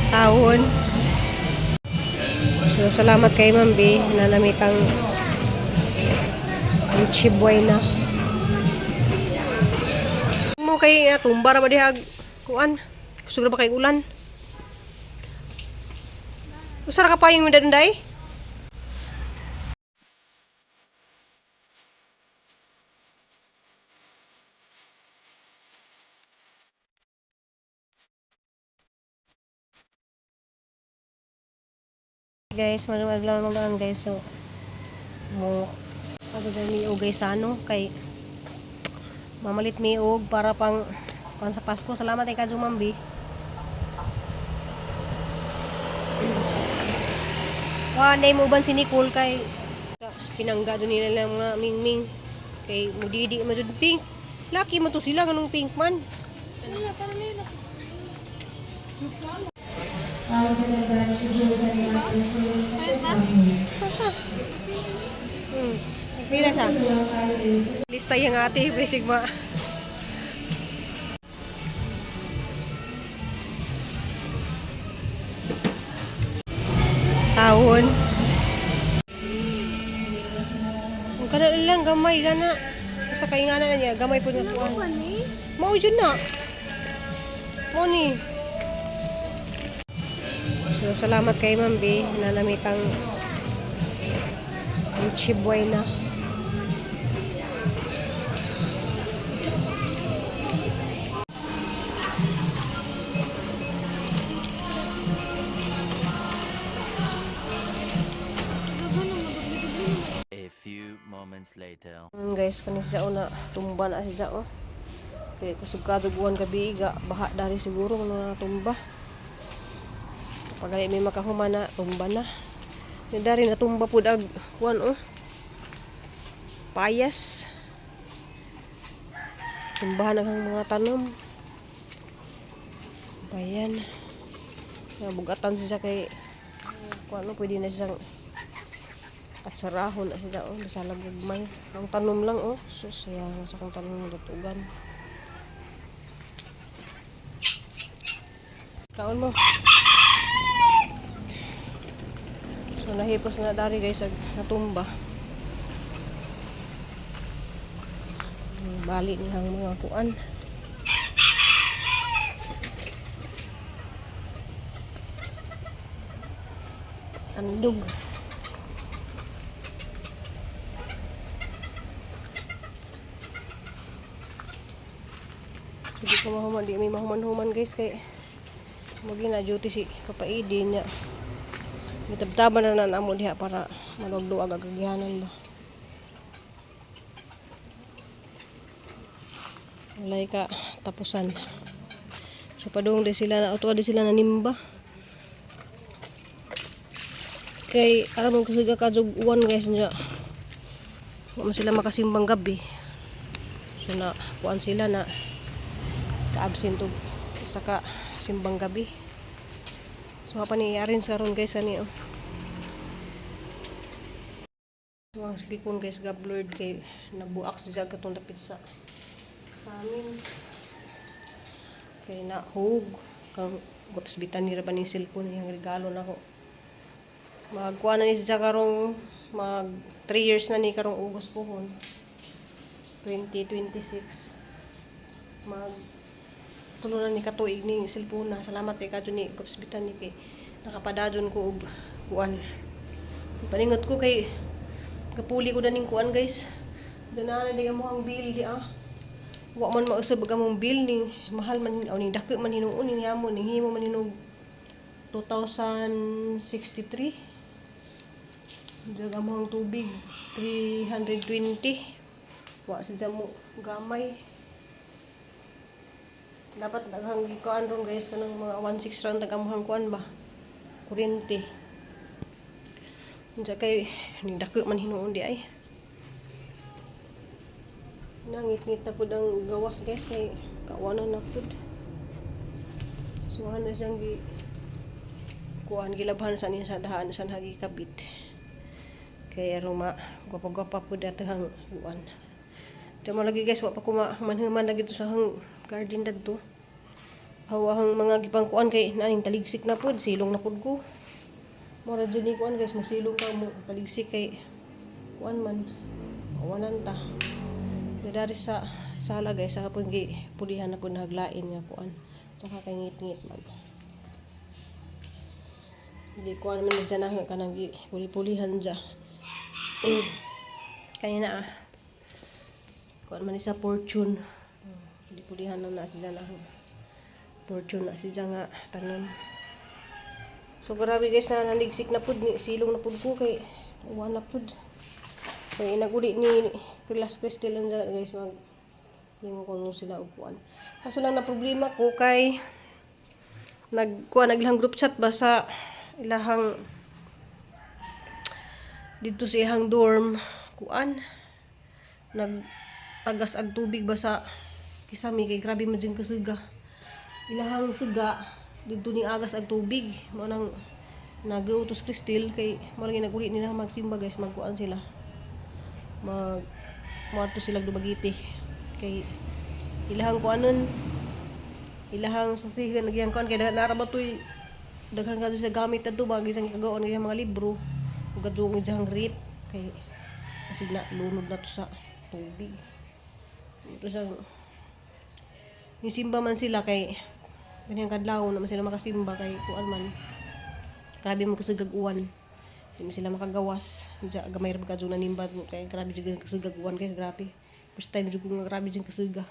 Taon. So salamat kay Ma'am B na namitang chiboy na. Mo kay tumba ra ba dihag kuan? Gusto ba kay ulan? Usa ra ka pa yung danday? Guys, manuwag lang naman guys. So mo ano dali og guys ano kay mamalit mi og para pang sa Pasko. Salamat kay Kadyo Ma'am B. Day mo uban si Nicole kay pinangga doon nila lang mga mingming kay mudidi mo jud pink. Lucky mo to sila nganong pink man. Para nila. Mira siya. Lista yung ate, basic ma. Taon. Ang kana lang gamay gana. Sa kay ngana niya, gamay pud nga kuan. Mao jud na. Mo ni. So salamat kay Ma'am B na namitang chiboy na. Moments later. Guys, kani siya na tumba na siya oh. Kaya kusog kaduguan gabi ga baha dari siguro na tumba. Pagay may makahuma na tumba na. Ni dari na tumba pud ag kuan oh. Payas. Tumbahan ang mga tanom. Bayan. Nabugatan siya kay kuan no pwede na siyang at sarahon na siya oh, nasalag gugmay. Ang tanom lang oh, so sayang sa kong tanom datugan. Kaon mo. So nahipos na dari guys ag natumba. Bali nihang mga kuan. Andog. Hindi ko mahuman, di may mahuman-human guys kay magi na duty si Papa Edi niya. Gitabtaban na namo diha para malugduag ang kagyanan ba. Walay ka tapusan. So padung di sila na auto di sila nanimba. Kay aram ko siga kadug uwan guys niya. Wa sila makasimbang gabi. So na kuan sila na ka-absent og saka simbang gabi. So pa ni arrange karon guys ani oh. So ang silpon guys ga blurred kay nabuak sa katong dapit sa amin. Kay nahug kang gopsbitan ni ra ba ni silpon yang regalo nako. Magkuha na ni siya karong mag 3 years na ni karong August pohon. 2026. Mag tulunan ni katuig ning cellphone na. Salamat kay kadto ni kopsbitan ni kay nakapadadon ko og kuan. Paningot ko kay kapuli ko na ning kuan guys. Diyan na di mo ang bill di ah. Wa man mausab ang among bill ning mahal man o ning dako man hinuon ning yamo ning himo man hinog 2063. Diyan among tubig 320. Wa sa mo gamay. Dapat daghang gikuan ron guys kanang mga 16 round tagamuhang kuan ba kuryente. Unsa kay ning dako man hinuon di ay. Nangit-ngit na pud ang gawas guys kay kawanan na pud. Suhan na siyang gi kuan gilabhan sa ni sa dahan sa hagi kabit. Kay aron ma gwapa-gwapa pud atang kuan. Tama lagi guys wa pa ko manhuman lagi to sa hang garden dadto. hawahang mga gipangkuan kay naning taligsik na pud, silong na pud ko. Mura dyan ni kuan guys, masilong ka mo, taligsik kay kuan man, mawanan ta. Kaya dari sa sala guys, saka pong pulihan na po naglain nga kuan. Saka kay ngit-ngit man. Hindi kuan man dyan na kanang puli-pulihan dyan. Kaya na kuan man sa fortune. Puli-pulihan na si dyan na. Fortune na si dyan nga tanan. So grabe guys na naligsik na pud ni silong na pud ko kay wala pud. Kay naguli ni Pilas Crystal dyan guys mag limo ko nung sila og kuan. Kaso lang na problema ko kay naglahang group chat ba sa ilahang dito sa ihang dorm kuan nagtagas ag tubig ba sa kisami kay grabe man dyan kasuga. Ilahang suga dito ni agas ag tubig mo nang nag-utos Crystal kay mo lang naguli nila magsimba guys magkuan sila moadto sila dubagiti kay ilahang kuanon ilahang susigan nagyang kuan kay nara ba toy daghan kadto sa gamit adto ba gisang kagaon ng mga libro ug kadto ng rip kay kasi na lunod na to sa tubig ito sa nisimba man sila kay ganyang kadlaw naman sila makasimba kay kuan man grabe mo kasagaguan hindi sila makagawas diya gamay ra kadto na nimba kay grabe jud kasagaguan guys grabe first time jud ko grabe jud kasuga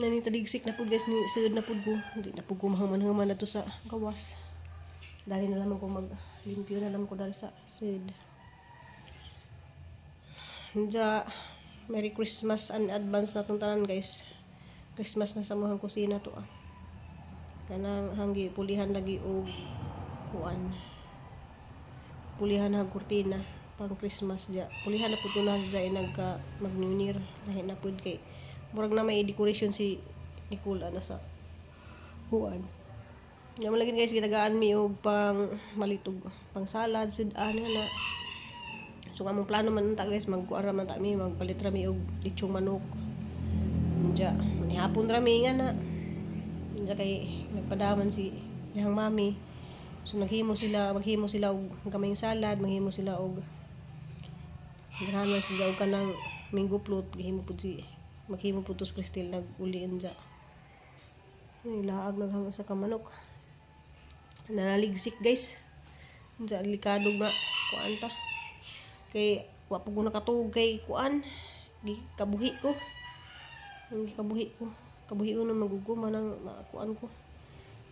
nani tadigsik na pud guys ni sud na pud ko hindi na pud ko mahuman-human na to sa gawas dali na lamang ko mag limpyo na lamang ko dali sa sud diya Merry Christmas and advance na tong tanan guys. Christmas na sa mohang kusina to kanang hanggi pulihan lagi og kuan pulihan ang kurtina pang Christmas dia pulihan na pud na dya nagka mag New Year lahi na pud kay murag na may decoration si Nicole na sa kuan nya mo lagi guys gitagaan mi og pang malitog pang salad sidan na so among plano man ta guys magkuan ra man ta mi magpalit ra mi og lechong manok diya manihapon ra mi nga na diya kay nagpadaman si yang mami so maghimo sila og kamayng salad maghimo sila og grana sila og kanang mango float gihimo pud si maghimo pud tos Crystal nag-ulian diya ay laag naghang sa kamanok naligsik guys diya likado nga kuan ta kay wa pud ko nakatuog kay kuan di kabuhi ko hindi kabuhi unon maguguma nang kuan ko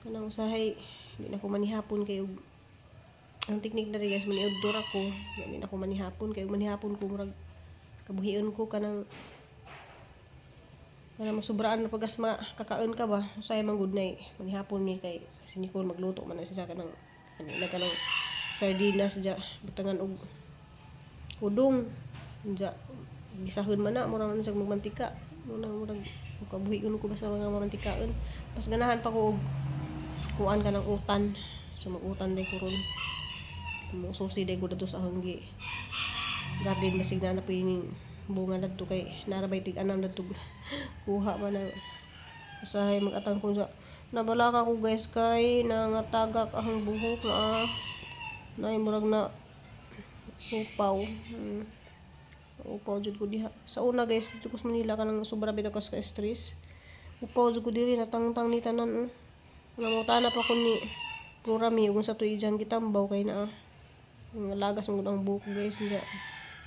kanang usahay di na ko manihapon kay ang teknik na rin guys maniudor ako di na ko manihapon kay manihapon ko murag kabuhion ko kanang masubraan na pagas makakaon ka ba usahay man good night manihapon ni kay si Nicole magluto man na siya kanang kanang sardinas diya butangan og udong diya gisahon man na murag man siya magmantika murag kabuhion ko basta mga mantikaon mas ganahan pa ko og kuan ka ng utan so mag-utan day ko ron susi day ko dito sa hanggi garden basig na napining bunga na to kay narabay tig-anam na to kuha man na usahay mag-atang ko sa nabalaka ko guys kay nangatagak ang buhok na murag na upaw upaw jud ko diha sa una guys dito ko sa Manila kanang sobra bitaw kas ka stress upaw jud ko diri natangtang ni tanan namutana pa ko ni Plurami ug sa tuig jang gitambaw kay na lagas mo ang buhok guys niya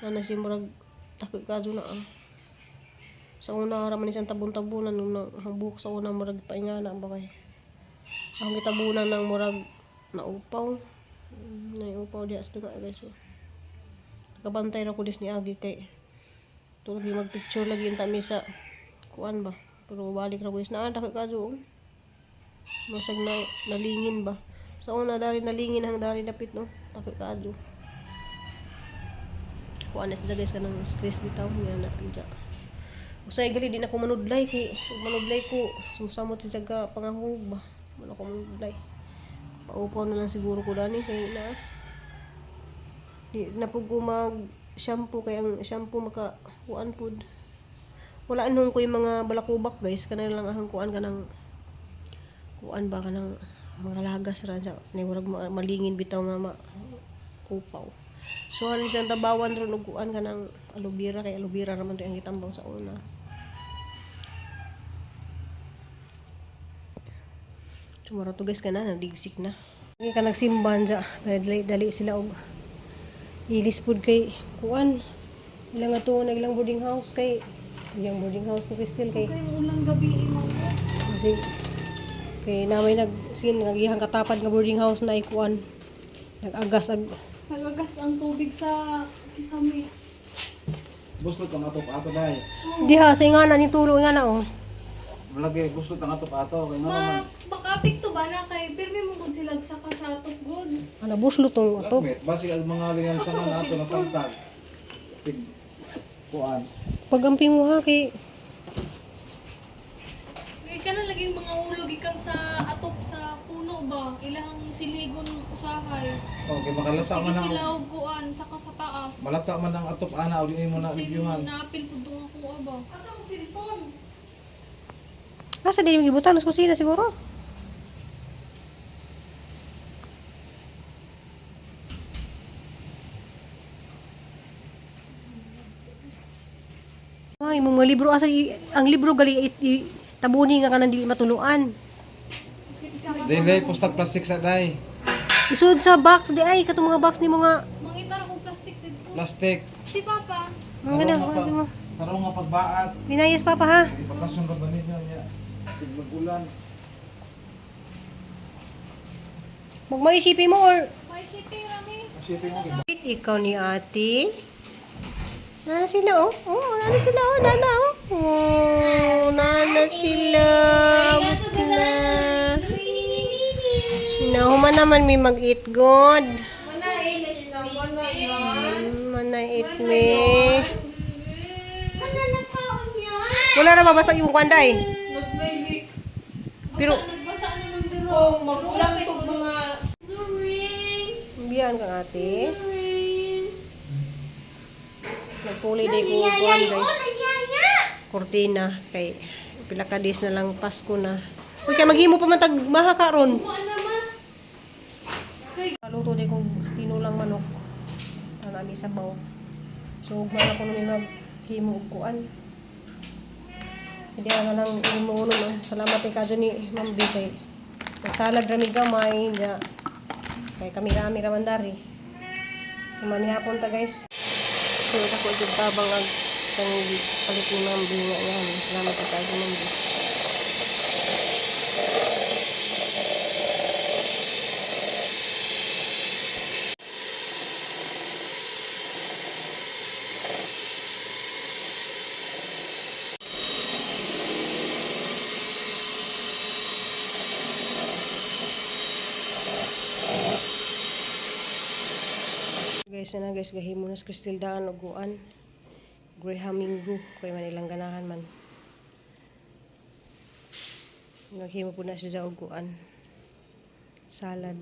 na si murag takot kadto na sa una ra man isang tabon-tabonan ang buhok sa una murag paingana ba kay ang gitabunan ng murag na upaw na upaw diha sa nga guys kabantay ra ko dis ni agi kay tulog mag picture lagi ta mi sa kuan ba pero balik ra guys na takot kadto masag na nalingin ba sa una dari nalingin hang dari dapit no takot kadto kuan na sa guys kanang stress bitaw niya na pinja usay gali di na ko manudlay kay manudlay ko sumsamot sa jaga pangahog ba wala ko manudlay paupaw na lang siguro ko dani kay na di na pug ko mag shampoo kay ang shampoo maka kuan pud Wala nung ko yung mga balakubak guys, kanang lang ahang kuan kanang kuan ba kanang mga lagas ra dya. Ni murag malingin bitaw nga kupaw. So ano siyang tabawan ron og kuan kanang aloe vera, kay aloe vera naman to ang gitambaw sa una. Sumara to guys kana nadigsik na. Kaya ka nagsimban dya, dali sila og ilis pud kay kuan. Ilang ato na ilang boarding house kay yung boarding house ni Crystal kay Ulang gabi mo. kasi kay namay nagihang katapad nga boarding house na ikuan nagagas Nagagas ang tubig sa kisame. Gusto tong ato-ato dai. diha sa ingana ni tulo ingana oh. Malagi gusto tong ato-ato kay nga man. Makapik to ba na kay pirmi mo gud sila sa kasatok gud. Ana buslo tong ato. Lakmet basi ang mga lingan sa nga nato na tantag. Sig kuan. Pagamping mo ha kay Kay kana lagi mga ulog ikang sa atop sa puno ba. Ilahang siligon usahay. Okay, makalata Sige man ang sila og kuan saka sa taas. malata man ang atop ana uli mo na Kasi videohan. naapil pud tong ako ba. Asa ko cellphone? asa din yung gibutan sa kusina siguro. Ay, mga libro asa ang libro gali tabuni nga kanang dili matuluan. Dili pustag plastic sa dai. Isud sa box di ay katong mga box ni mga Mangitar ko plastic dito. Plastic. Si papa. mga ganda mo. Tarong nga pagbaat. Pinayas papa ha. Ipakasyon ra ba ninyo niya? Sig magulan. Magmaisipi mo or May shipping rami. Shipping mo gid. ikaw ni ate. Nana sila oh. Oh, nana sila oh, nana oh. Oh, nana sila. Na. Nahuman naman may mag-eat god. Mana eat me. Wala na mabasa yung kwanday. Pero Nagbasa naman dito. Oh, magulang to mga biyan kang ate. Nagpuli day ko kuan guys. Kurtina kay pila ka days na lang Pasko na. Uy, kaya maghimo pa man tag maha karon. Kuan naman. Kaluto day ko tinulang manok. Ana ni sabaw. So ug man ako nung maghimo og kuan. Hindi nga nang imuuno no. Salamat kay kadto ni Ma'am B kay nagsalad rami gamay ya. Kay kami rami raman dari. Kumani hapon ta guys. So ako jud tabang ag kang palit ni Ma'am B nga yan. Salamat kay kadto Ma'am B. Guys, na guys, gahimo na sa Crystal daan og guan. Grahamingo kay manilang ganahan man. Naghimo po na siya og guan. Salad.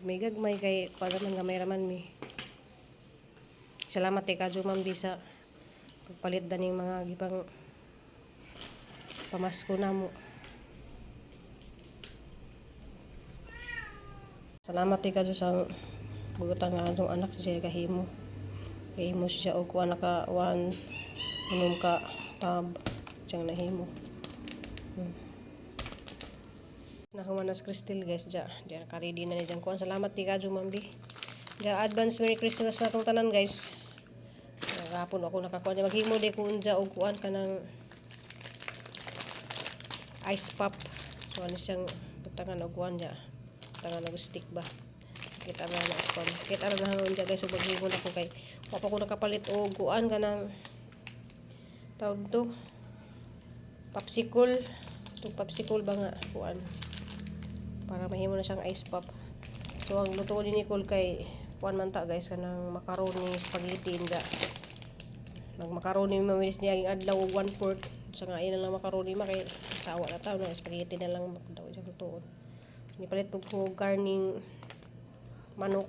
May gagmay kay para man gamay raman mi. Salamat kay kadto Ma'am Bisa. Pagpalit da ning mga gipang pamasko namo. Salamat kay kadto sa bugatan nga atong anak siya kahimo. Kahimo siya og kuan naka 1 unom ka tab siyang nahimo. Nahuman na sa Crystal guys dya. Diyan naka-ready na ni dyan kuan. Salamat kay kadto Ma'am B. Dya advance Merry Christmas na atong tanan guys. Gapon ako nakakuan dya maghimo di ko unja og kuan kanang ice pop. So ano siyang butangan og kuan dya. Butangan og stick ba. Kita na na spam. Kita na hangon dyan guys. So maghimo na ko kay wapa ko nakapalit o kuan ka ng tawag to popsicle. So popsicle ba nga kuan para mahimo na siyang ice pop. So ang luto ni Nicole kay kuan man ta guys kanang macaroni spaghetti inda. Nag macaroni mamilis niya ang adlaw 1/4 sa nga ina lang macaroni makay sawa na taw na spaghetti na lang daw isang lutoon. Ni palit pug ko garning manok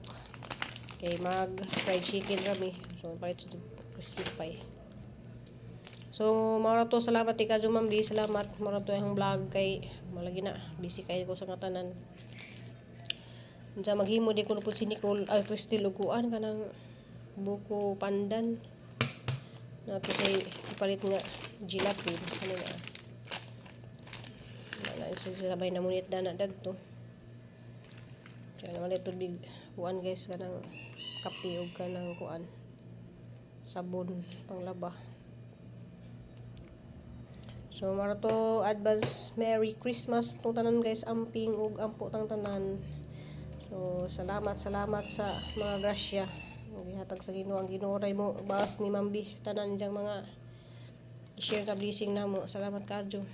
kay mag fried chicken kami so palit sa crispy pie So, mara to salamat kay kadyo Ma'am B. Salamat. Mara to yung vlog kay malagi na busy kayo ko sa katanan. Unsa maghimo di ko po si Nicole ay Cristel uguan kanang buko pandan. Nato kay ipalit nga gelatin kanina. Wala sa sabay na munit dana dagto. Kaya naman ito big kuan guys kanang kape ug kanang kuan sabon panglaba. So mara to advance Merry Christmas tong tanan guys, amping ug ampo tang tanan. So salamat sa mga grasya gihatag sa Ginoo. Ang Ginoo ray mo baas ni Mambi tanan diyang mga i-share ka blessing namo. Salamat kadyo.